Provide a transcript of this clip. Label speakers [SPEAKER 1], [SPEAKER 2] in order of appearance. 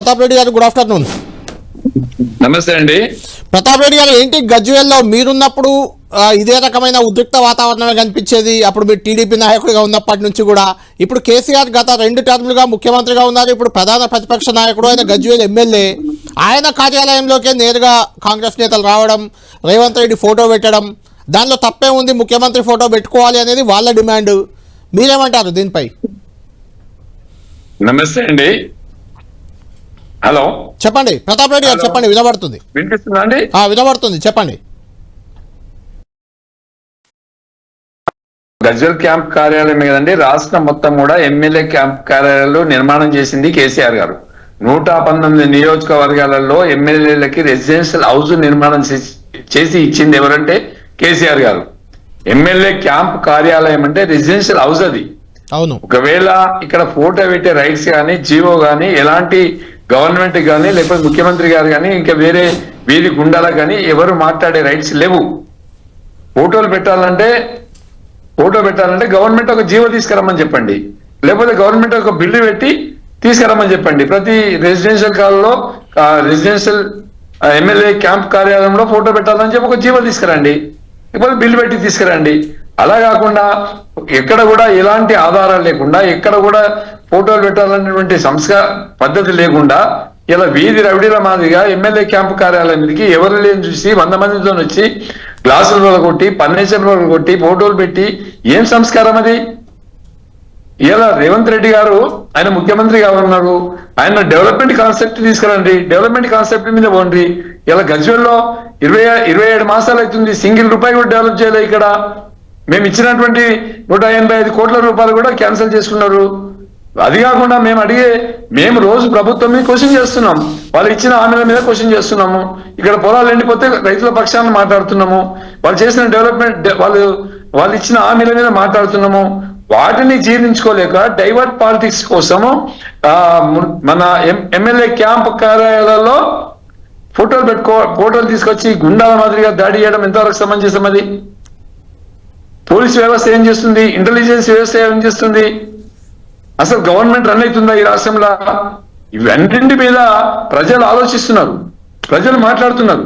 [SPEAKER 1] ప్రతాప్ రెడ్డి గారు good afternoon.
[SPEAKER 2] నమస్తే అండి.
[SPEAKER 1] ప్రతాప్ రెడ్డి గారు, ఏంటి గజ్వేల్లో మీరున్నప్పుడు ఇదే రకమైన ఉద్రిక్త వాతావరణమే కనిపించేది? అప్పుడు మీరు టీడీపీ నాయకుడిగా ఉన్నప్పటి నుంచి కూడా. ఇప్పుడు కేసీఆర్ గత 2 టర్ములుగా ముఖ్యమంత్రిగా ఉన్నారు. ఇప్పుడు ప్రధాన ప్రతిపక్ష నాయకుడు, ఆయన గజ్వేల్ ఎమ్మెల్యే. ఆయన కార్యాలయంలోకే నేరుగా కాంగ్రెస్ నేతలు రావడం, రేవంత్ రెడ్డి ఫోటో పెట్టడం, దానిలో తప్పే ఉంది, ముఖ్యమంత్రి ఫోటో పెట్టుకోవాలి అనేది వాళ్ళ డిమాండ్. మీరేమంటారు దీనిపై?
[SPEAKER 2] నమస్తే అండి. హలో,
[SPEAKER 1] చెప్పండి ప్రతాప్ రెడ్డి గారు, చెప్పండి. వినబడుతుంది?
[SPEAKER 2] వినిపిస్తుందా అండి?
[SPEAKER 1] వినబడుతుంది, చెప్పండి.
[SPEAKER 2] గజ్వేల్ క్యాంప్ కార్యాలయం కదండి, రాష్ట్రం మొత్తం కూడా ఎమ్మెల్యే క్యాంప్ కార్యాలయాలు నిర్మాణం చేసింది కేసీఆర్ గారు. 119 నియోజకవర్గాలలో ఎమ్మెల్యేలకి రెసిడెన్షియల్ హౌస్ నిర్మాణం చేసి ఇచ్చింది ఎవరంటే కేసీఆర్ గారు. ఎమ్మెల్యే క్యాంప్ కార్యాలయం అంటే రెసిడెన్షియల్ హౌస్ అది.
[SPEAKER 1] అవును.
[SPEAKER 2] ఒకవేళ ఇక్కడ ఫోటో పెట్టే రైట్స్ కానీ, జీవో కానీ, ఎలాంటి గవర్నమెంట్ కానీ, లేకపోతే ముఖ్యమంత్రి గారు కానీ, ఇంకా వేరే వీధి గుండాలకు కానీ ఎవరు మాట్లాడే రైట్స్ లేవు. ఫోటో పెట్టాలంటే గవర్నమెంట్ ఒక జీవో తీసుకురమ్మని చెప్పండి, లేకపోతే గవర్నమెంట్ ఒక బిల్లు పెట్టి తీసుకురమ్మని చెప్పండి. ప్రతి రెసిడెన్షియల్ కాలంలో రెసిడెన్షియల్ ఎమ్మెల్యే క్యాంప్ కార్యాలయంలో ఫోటో పెట్టాలని చెప్పి ఒక జీవో తీసుకురండి, లేకపోతే బిల్లు పెట్టి తీసుకురండి. అలా కాకుండా ఎక్కడ కూడా ఎలాంటి ఆధారాలు లేకుండా, ఎక్కడ కూడా ఫోటోలు పెట్టాలనేటువంటి పద్ధతి లేకుండా ఇలా వీధి రవిడీల మాదిరిగా ఎమ్మెల్యే క్యాంపు కార్యాలయం మీదకి ఎవరు లేని చూసి 100 మందితో వచ్చి గ్లాసుల కొట్టి, ఫర్నిచర్ కొట్టి, ఫోటోలు పెట్టి ఏం సంస్కారం అది? ఇలా రేవంత్ రెడ్డి గారు ఆయన ముఖ్యమంత్రిగా ఉన్నారు, ఆయన డెవలప్మెంట్ కాన్సెప్ట్ తీసుకురండి, డెవలప్మెంట్ కాన్సెప్ట్ మీద పోండి. ఇలా గజ్వేల్లో 27 మాసాలు అవుతుంది, సింగిల్ రూపాయి కూడా డెవలప్ చేయలేదు. ఇక్కడ మేము ఇచ్చినటువంటి 185 కోట్ల రూపాయలు కూడా క్యాన్సిల్ చేసుకున్నారు. అది కాకుండా మేము రోజు ప్రభుత్వం మీద క్వశ్చన్ చేస్తున్నాం, వాళ్ళు ఇచ్చిన హామీల మీద క్వశ్చన్ చేస్తున్నాము. ఇక్కడ పొలాలు ఎండిపోతే రైతుల పక్షాన్ని మాట్లాడుతున్నాము, వాళ్ళు చేసిన డెవలప్మెంట్, వాళ్ళు ఇచ్చిన హామీల మీద మాట్లాడుతున్నాము. వాటిని జీర్ణించుకోలేక డైవర్ట్ పాలిటిక్స్ కోసము మన ఎమ్మెల్యే క్యాంప్ కార్యాలయాలలో ఫోటోలు తీసుకొచ్చి గుండాల మాదిరిగా దాడి చేయడం ఎంతవరకు సమంజసం? అది పోలీస్ వ్యవస్థ ఏం చేస్తుంది? ఇంటెలిజెన్స్ వ్యవస్థ ఏం చేస్తుంది? అసలు గవర్నమెంట్ రన్ అవుతుందా ఈ రాష్ట్రంలో? ఇవన్నింటి మీద ప్రజలు ఆలోచిస్తున్నారు, ప్రజలు మాట్లాడుతున్నారు.